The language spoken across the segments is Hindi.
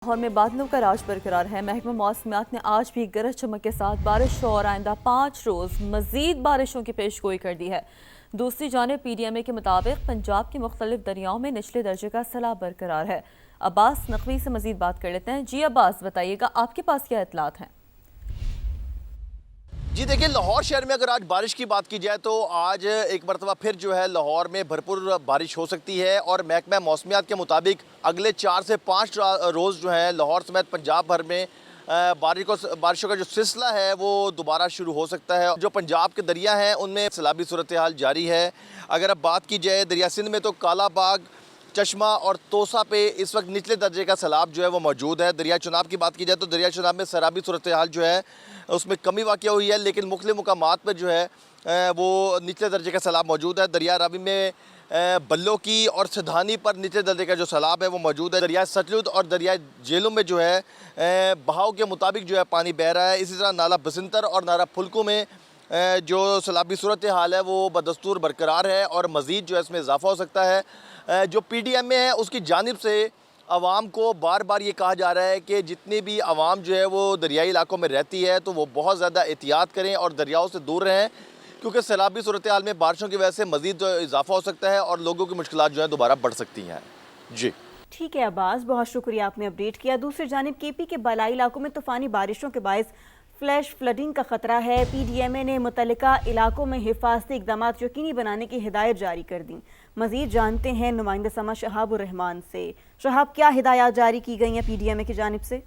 लाहौर में बादलों का राज बरकरार है। महकमा मौसमियात ने आज भी गरज चमक के साथ बारिश और आइंदा 5 रोज़ मजीद बारिशों की पेशगोई कर दी है। दूसरी जानिब PDMA के मुताबिक पंजाब के मुख्तलिफ दरियाओं में निचले दर्जे का सैलाब बरकरार है। अब्बास नकवी से मजीद बात कर लेते हैं। जी अब्बास, बताइएगा आपके पास क्या इतलात हैं? जी देखिए, लाहौर शहर में अगर आज बारिश की बात की जाए तो आज एक मरतबा फिर जो है लाहौर में भरपूर बारिश हो सकती है और महकमा मौसमियात के मुताबिक अगले 4 से 5 रोज़ जो है लाहौर समेत पंजाब भर में बारिशों का जो सिलसिला है वो दोबारा शुरू हो सकता है। जो पंजाब के दरिया हैं उनमें सैलाबी सूरत हाल जारी है। अगर अब बात की जाए दरिया सिंध में तो कालाबाग, चश्मा और तोसा पे इस वक्त निचले दर्जे का सैलाब जो है वो मौजूद है। दरिया चुनाब की बात की जाए तो दरिया चुनाब में सैलाबी सूरत हाल जो है उसमें कमी वाक़या हुई है, लेकिन मुख्तलिफ मुकामात पर जो है वो निचले दर्जे का सैलाब मौजूद है। दरिया रावी में बल्लो की और सिधानी पर निचले दर्जे का जो सैलाब है वो मौजूद है। दरिया सतलुज और दरिया झेलम में जो है बहाव के मुताबिक जो है पानी बह रहा है। इसी तरह नाला बसंतर और नाला फुल्कू में जो सैलाबी सूरत हाल है वो बदस्तूर बरकरार है और मज़ीद जो है इसमें इजाफा हो सकता है। जो PDMA है उसकी जानिब से आवाम को बार बार ये कहा जा रहा है कि जितनी भी आवाम जो है वो दरियाई इलाकों में रहती है तो वो बहुत ज़्यादा एहतियात करें और दरियाओं से दूर रहें, क्योंकि सैलाबी सूरत हाल में बारिशों की वजह से मज़ीद इजाफा हो सकता है और लोगों की मुश्किलात जो है दोबारा बढ़ सकती हैं। जी ठीक है अब्बास, बहुत शुक्रिया, आपने अपडेट किया। दूसरी जानिब KP के बालाई इलाकों में तूफ़ानी बारिशों के बायस फ्लैश फ्लडिंग का खतरा है। PDMA ने मुतल्लिका इलाकों में हिफाजती इक़दाम यकीनी बनाने की हिदायत जारी कर दी। मज़ीद जानते हैं नुमाइंदा समा शहाबुर रहमान से। शहाब, क्या हिदायत जारी की गई हैं PDMA की जानिब से?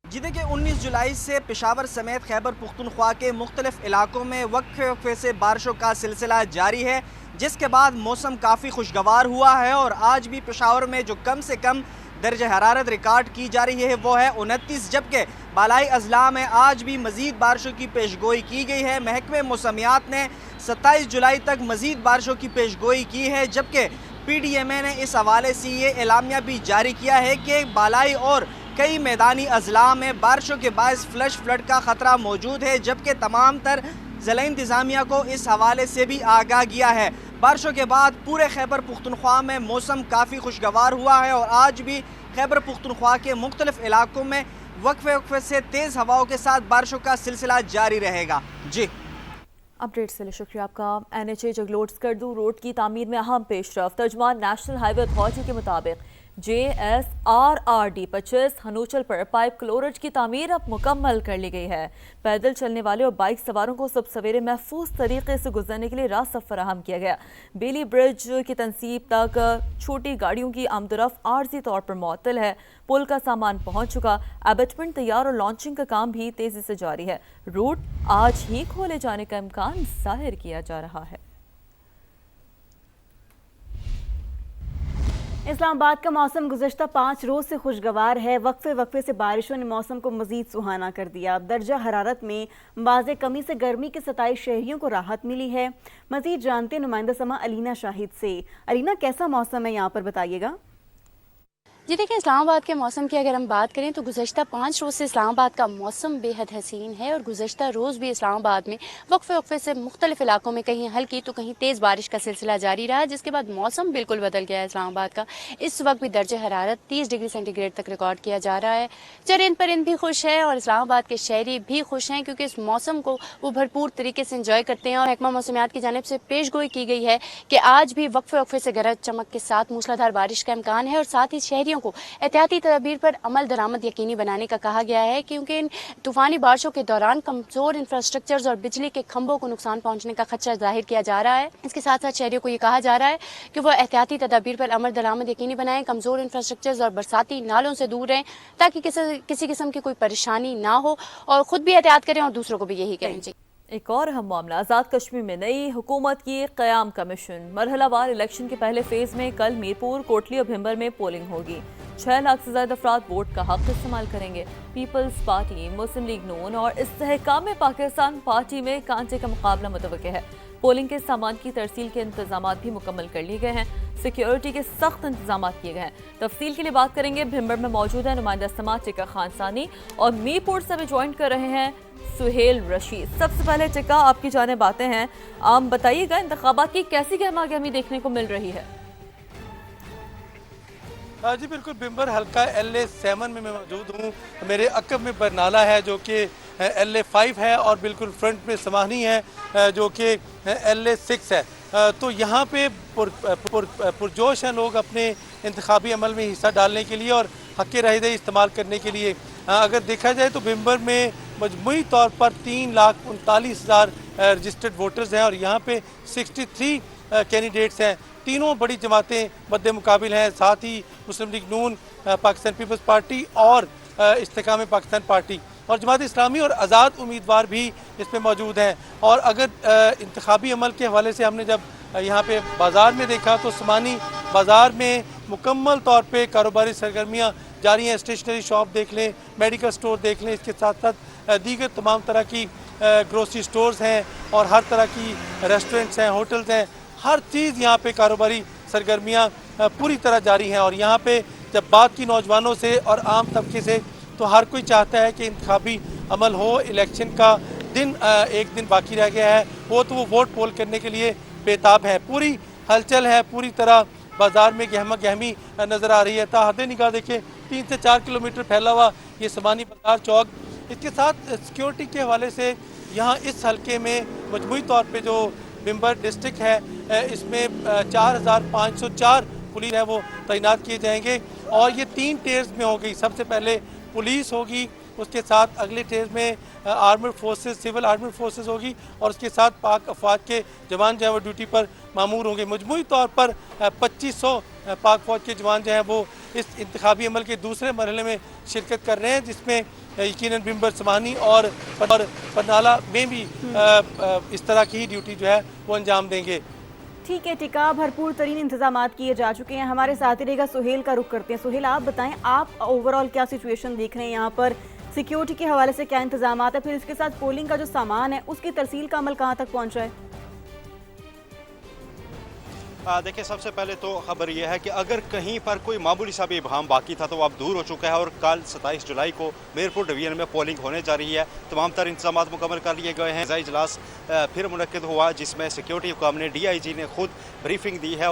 जी देखिए, 19 जुलाई से पेशावर समेत खैबर पुख्तनख्वा के मुख्तलिफ इलाकों में वक्फे वक्फे से बारिशों का सिलसिला जारी है, जिसके बाद मौसम काफ़ी खुशगवार हुआ है और आज भी पेशावर में जो कम से कम दर्ज हरारत रिकॉर्ड की जा रही है वो है 29, जबकि बालाई अजला में आज भी मज़ीद बारिशों की पेशगोई की गई है। महकमे मौसमियात ने 27 जुलाई तक मज़ीद बारिशों की पेशगोई की है, जबकि PDMA ने इस हवाले से ये एलामिया भी जारी किया है कि बालाई और कई मैदानी अजला में बारिशों के बायस फ्लश फ्लड का ख़तरा मौजूद है, जबकि तमाम तर ज़िला इंतज़ामिया को इस हवाले से भी आगाह किया है। बारिशों के बाद पूरे खैबर पुख्तनख्वा में मौसम काफ़ी खुशगवार हुआ है और आज भी खैबर पुख्तनख्वा के मुख्तलिफ इलाकों में वक्फे वक्फे से तेज़ हवाओं के साथ बारिशों का सिलसिला जारी रहेगा। जी अपडेट से लिए शुक्रिया आपका। NHA जगलोट स्कर्दू रोड की तामीर में अहम पेशरफ। तर्जुमान नेशनल हाईवे अथॉरिटी के मुताबिक JSRRD 25 हनूचल पर पाइप क्लोरेज की तामीर अब मुकम्मल कर ली गई है। पैदल चलने वाले और बाइक सवारों को सब सवेरे महफूज तरीके से गुजरने के लिए रास्ता फराहम किया गया। बेली ब्रिज की तनसीब तक छोटी गाड़ियों की आमदरफ आर्जी तौर पर मुअत्तल है। पुल का सामान पहुंच चुका। एबेटमेंट तैयार और लॉन्चिंग का काम भी तेजी से जारी है। रूट आज ही खोले जाने का इम्कान जाहिर किया जा रहा है। इस्लामाबाद का मौसम गुज़श्ता 5 रोज़ से खुशगवार है। वक्फे वक्फे से बारिशों ने मौसम को मज़ीद सुहाना कर दिया। दर्जा हरारत में बाज़े कमी से गर्मी के 27 शहरियों को राहत मिली है। मज़ीद जानते नुमाइंदा समा अलीना शाहिद से। अलीना, कैसा मौसम है यहाँ पर, बताइएगा। जी देखिए, इस्लामाबाद के मौसम की अगर हम बात करें तो गुज़श्ता 5 रोज़ से इस्लामाबाद का मौसम बेहद हसीन है और गुज़श्ता रोज़ भी इस्लामाबाद में वक्फे वक्फे से मुख्तलिफ इलाकों में कहीं हल्की तो कहीं तेज़ बारिश का सिलसिला जारी रहा, जिसके बाद मौसम बिल्कुल बदल गया है इस्लामाबाद का। इस वक्त भी दर्ज हरारत 30 डिग्री सेंटीग्रेड तक रिकॉर्ड किया जा रहा है। चरिंद परिंद भी खुश है और इस्लामाबाद के शहरी भी खुश हैं, क्योंकि इस मौसम को वो भरपूर तरीके से इंजॉय करते हैं। और महकमा मौसमियात की जानिब से पेशगोई की गई है कि आज भी वक्फे वक्फे से गरज चमक के साथ मूसलाधार बारिश का इम्कान है और साथ ही शहरियों को एहतियाती तदबीर पर अमल दरामद यकीनी बनाने का कहा गया है, क्योंकि इन तूफानी बारिशों के दौरान कमजोर इंफ्रास्ट्रक्चर्स और बिजली के खंभों को नुकसान पहुंचने का खदशा जाहिर किया जा रहा है। इसके साथ साथ शहरियों को ये कहा जा रहा है कि वो एहतियाती तदबीर पर अमल दरामद यकीनी बनाएं, कमजोर इंफ्रास्ट्रक्चर्स और बरसाती नालों से दूर रहें, ताकि किसी किस्म की कोई परेशानी ना हो और खुद भी एहतियात करें और दूसरों को भी यही करें। जी एक और अहम मामला, आज़ाद कश्मीर में नई हुकूमत की क़याम कमीशन। मरहलावार इलेक्शन के पहले फेज में कल मीरपुर, कोटली और भिंबर में पोलिंग होगी। 6 लाख से ज्यादा अफराद वोट का हक इस्तेमाल करेंगे। पीपल्स पार्टी, मुस्लिम लीग नून और इस्तेहकाम पाकिस्तान पार्टी में कांटे का मुकाबला मुतवक्के है। पोलिंग के सामान की तरसील के इंतजाम भी मुकम्मल कर लिए गए हैं। सिक्योरिटी के सख्त इंतजाम किए गए हैं। तफसील के लिए बात करेंगे। भिंबर में मौजूद है नुमाइंदा समा टिका खान सानी और मीरपुर से भी ज्वाइन कर रहे हैं सुहेल रशीद। सबसे पहले टिका, आपकी जाने बातें हैं, आप बताइएगा इंतखाबात की कैसी गहमा गहमी देखने को मिल रही है? जी बिल्कुल, बिम्बर हल्का LA7 में मैं मौजूद हूँ। मेरे अकब में बरनाला है जो कि LA5 है और बिल्कुल फ्रंट में समानी है जो कि LA6 है। तो यहाँ पे पुरजोश हैं लोग अपने इंतखाबी अमल में हिस्सा डालने के लिए और हक़ राय इस्तेमाल करने के लिए। अगर देखा जाए तो बिम्बर में मजमूई तौर पर 3,39,000 रजिस्टर्ड वोटर्स हैं और यहाँ पे 63 कैंडिडेट्स हैं। तीनों बड़ी जमातें मद्दे मुकाबिल हैं, साथ ही मुस्लिम लीग नून, पाकिस्तान पीपल्स पार्टी और इस्तेकाम पाकिस्तान पार्टी और जमात इस्लामी और आज़ाद उम्मीदवार भी इसमें मौजूद हैं। और अगर इंतखाबी अमल के हवाले से हमने जब यहाँ पे बाज़ार में देखा तो समानी बाज़ार में मुकम्मल तौर पे कारोबारी सरगर्मियाँ जारी हैं। स्टेशनरी शॉप देख लें, मेडिकल स्टोर देख लें, इसके साथ साथ दीगर तमाम तरह की ग्रोसरी स्टोर्स हैं और हर तरह की रेस्टोरेंट्स हैं, होटल्स हैं। हर चीज़ यहाँ पे कारोबारी सरगर्मियाँ पूरी तरह जारी हैं। और यहाँ पे जब बात की नौजवानों से और आम तबके से तो हर कोई चाहता है कि इंतखाबी अमल हो। इलेक्शन का दिन एक दिन बाकी रह गया है, वो तो वो वोट पोल करने के लिए बेताब है। पूरी हलचल है, पूरी तरह बाज़ार में गहमा गहमी नज़र आ रही है। ताहदे निगाह देखें 3 से 4 किलोमीटर फैला हुआ ये समानी बाज़ार चौक। इसके साथ सिक्योरिटी के हवाले से यहाँ इस हलके में मजमूई तौर पे जो बिम्बर डिस्ट्रिक्ट है इसमें 4,504 पुलिस है वो तैनात किए जाएंगे और ये 3 टेयर्स में होगी। सबसे पहले पुलिस होगी, उसके साथ अगले टेयर में armed forces, civil armed forces होगी और उसके साथ पाक अफवाज के जवान जो है वो ड्यूटी पर मामूर होंगे। मजमूई तौर पर 2500 पाक फौज के जवान जो हैं वो इस इंतखाबी अमल के दूसरे मरहले में शिरकत कर रहे हैं, जिसमें यकीनन बिम्बर, समानी और बरनाला में भी इस तरह की ड्यूटी जो है वो अंजाम देंगे। ठीक है, टिका भरपूर तरीन इंतजाम किए जा चुके हैं। हमारे साथी रहेगा सुहेल का रुख करते हैं। सुहेल, आप बताएं, आप ओवरऑल क्या सिचुएशन देख रहे हैं यहाँ पर? सिक्योरिटी के हवाले से क्या इंतजाम है, फिर इसके साथ पोलिंग का जो सामान है उसकी तरसील का अमल कहाँ तक पहुँचा है? देखिए, सबसे पहले तो खबर यह है कि अगर कहीं पर कोई मामूली सा भी इबहम बाकी था तो वो अब दूर हो चुका है और कल 27 जुलाई को मीरपुर डिवीजन में पोलिंग होने जा रही है। तमाम तर इंतजाम मुकम्मल कर लिए गए हैं। इजलास फिर मुनक्किद हुआ जिसमें सिक्योरिटी हुकाम ने DIG ने खुद ब्रीफिंग दी है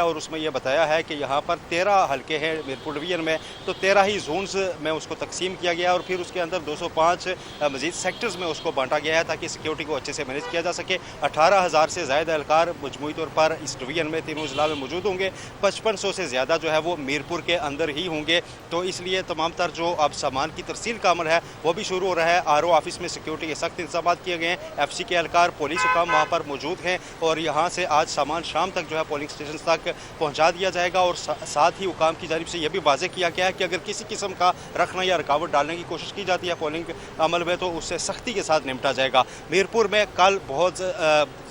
और उसमें यह बताया है कि यहाँ पर 13 हल्के हैं मीरपुर डिवीजन में, तो 13 ही जोन्स में उसको तकसीम किया गया और फिर उसके अंदर 205 मजीद सेक्टर्स में उसको बांटा गया है ताकि सिक्योरिटी को अच्छे से मैनेज किया जा सके। 18,000 से ज़्यादा एहलकार मजमूई तौर पर इस डिवीजन में तीनों जिला में मौजूद होंगे। 5500 से ज़्यादा जो है वो मीरपुर के अंदर ही होंगे। तो इसलिए तमाम तर जो अब सामान की तरसील का अमल है वो भी शुरू हो रहा है। RO ऑफिस में सिक्योरिटी के सख्त इंतजाम किए गए हैं। FC के एहलकार, पुलिस हुकाम वहाँ पर मौजूद हैं और यहाँ से आज सामान शाम तक जो है पोलिंग स्टेशन तक पहुँचा दिया जाएगा। और साथ ही हुकाम की जानिब से यह भी वाज़ेह किया गया है कि अगर किसी किस्म का रखना या रुकावट डालने की कोशिश की जाती है पोलिंग अमल में तो उससे सख्ती के साथ निपटा जाएगा। मीरपुर में कल बहुत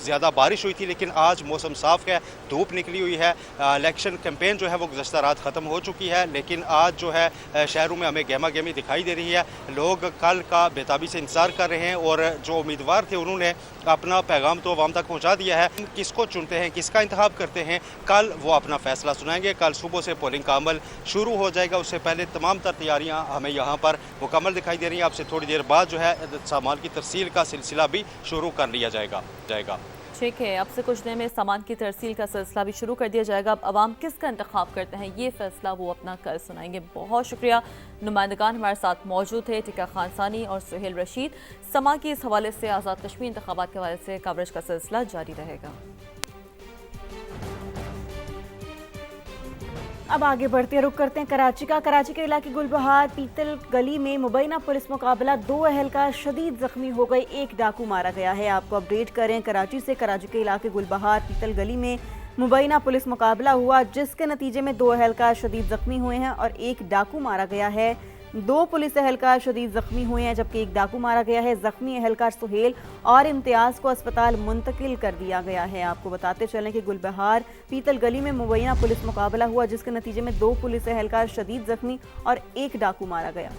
ज़्यादा बारिश हुई थी लेकिन आज मौसम साफ़ है, धूप निकली हुई है। इलेक्शन कैंपेन जो है वो गुज़श्ता रात ख़त्म हो चुकी है लेकिन आज जो है शहरों में हमें गहमा गहमी दिखाई दे रही है। लोग कल का बेताबी से इंतज़ार कर रहे हैं और जो उम्मीदवार थे उन्होंने अपना पैगाम तो आवाम तक पहुँचा दिया है। किसको चुनते हैं, किसका इंतखाब करते हैं, कल वो अपना फ़ैसला सुनाएंगे। कल सुबह से पोलिंग का अमल शुरू हो जाएगा। उससे पहले तमाम तर तैयारियाँ हमें यहाँ पर मुकम्मल दिखाई दे रही हैं। आपसे थोड़ी देर बाद जो है सामान की तरसील का सिलसिला भी शुरू कर लिया जाएगा। ठीक है, अब से कुछ देर में सामान की तरसील का सिलसिला भी शुरू कर दिया जाएगा। अब अवाम किसका इंतखाब करते हैं ये फैसला वो अपना कल सुनाएंगे। बहुत शुक्रिया, नुमाइंदगान हमारे साथ मौजूद थे, टिका खान सानी और सुहेल रशीद। समा की इस हवाले से आज़ाद कश्मीर इंतखाबात के हवाले से कवरेज का सिलसिला जारी रहेगा। अब आगे बढ़ते हैं, रुक करते हैं कराची का। कराची के इलाके गुलबहार पीतल गली में मुबैना पुलिस मुकाबला, 2 अहलकार शदीद जख्मी हो गए, 1 डाकू मारा गया है। आपको अपडेट करें कराची से। कराची के इलाके गुलबहार पीतल गली में मुबैना पुलिस मुकाबला हुआ जिसके नतीजे में 2 अहलकार शदीद जख्मी हुए हैं और 1 डाकू मारा गया है। 2 पुलिस एहलकार शदीद जख्मी हुए हैं जबकि 1 डाकू मारा गया है। जख्मी एहलकार सुहेल और इम्तियाज को अस्पताल मुंतकिल कर दिया गया है। आपको बताते चलें कि गुलबहार पीतल गली में मुबैना पुलिस मुकाबला हुआ जिसके नतीजे में 2 पुलिस एहलकार शदीद जख्मी और 1 डाकू मारा गया।